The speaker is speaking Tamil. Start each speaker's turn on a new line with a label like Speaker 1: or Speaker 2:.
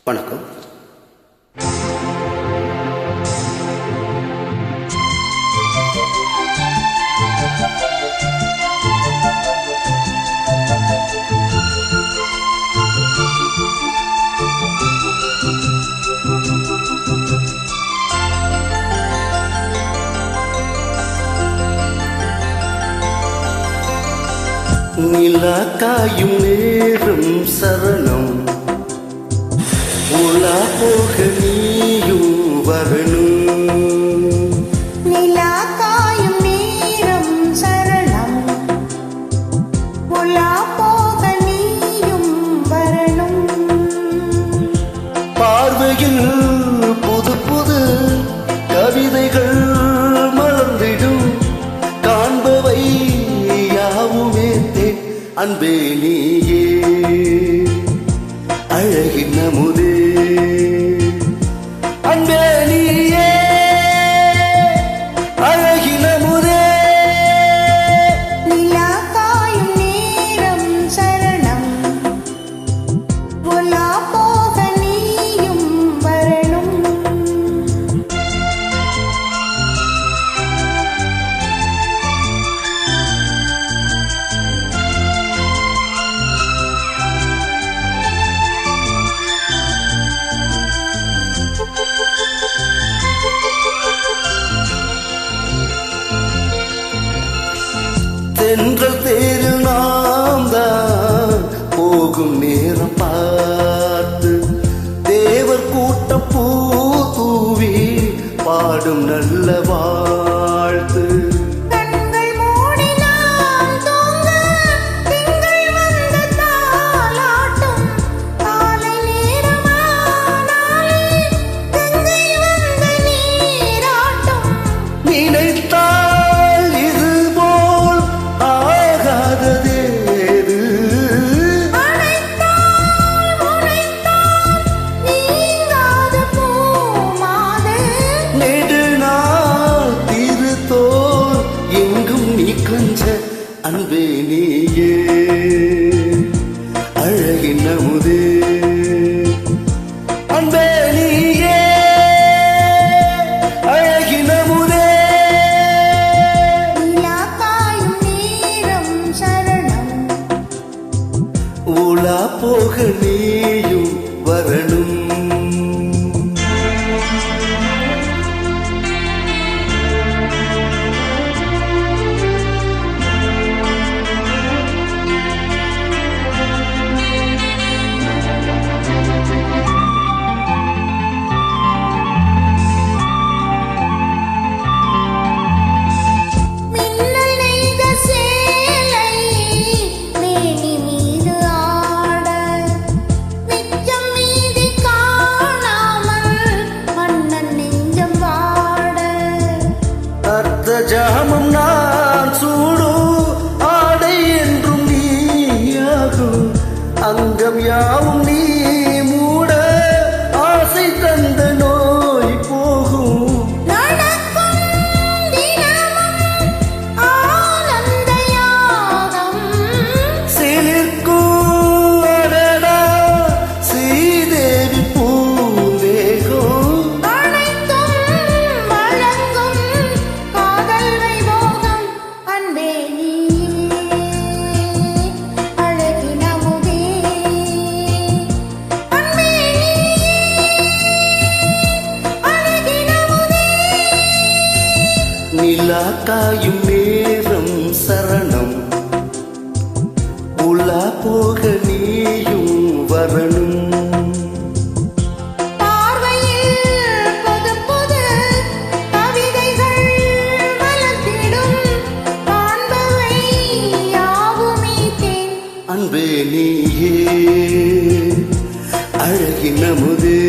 Speaker 1: வணக்கம். நிலா காயும் நேரம் சரணம், உலா போக நீயும் வரணும்.
Speaker 2: நிலா காயும் நேரம் சரணம், உலா போக நீயும் வரணும்.
Speaker 1: பார்வையில் புது புது கவிதைகள் மலர்ந்திடும், காண்பவை யாவுமே அன்பே நீயே அழகின் அமுதே, அன்பே நீயே அழகின் அமுதே.
Speaker 2: நிலா காயும் நேரம் சரணம், உலா போக நீயும் வரணும்.
Speaker 1: தென்றல் தேரில் நாம் தான் போகும் நேரம் பார்த்து, தேவர் கூட்டம் பூ தூவி பாடும் நல்ல வாழ்த்து. அன்பே நீயே அழகின் அமுதே, அன்பே நீயே அழகின் அமுதே.
Speaker 2: நிலா காயும் நேரம் சரணம்,
Speaker 1: உலா போக நீயும் வரணும். ஜாமம் நான் சூடும் ஆடை என்றும் நீயாகும், அங்கம் யாவும் நீ மூட ஆசை தந்த நோய் போகும். சிலிர்க்கும் அடடா ஸ்ரீதேவி பூந்தேகம், நிலா காயும் நேரம் சரணம், உலா போக நீயும் வரணும்.
Speaker 2: பார்வையில் புது புது கவிதைகள் மலர்ந்திடும், காண்பவை யாவுமே தேன்.
Speaker 1: அன்பே நீயே அழகின் அமுதே.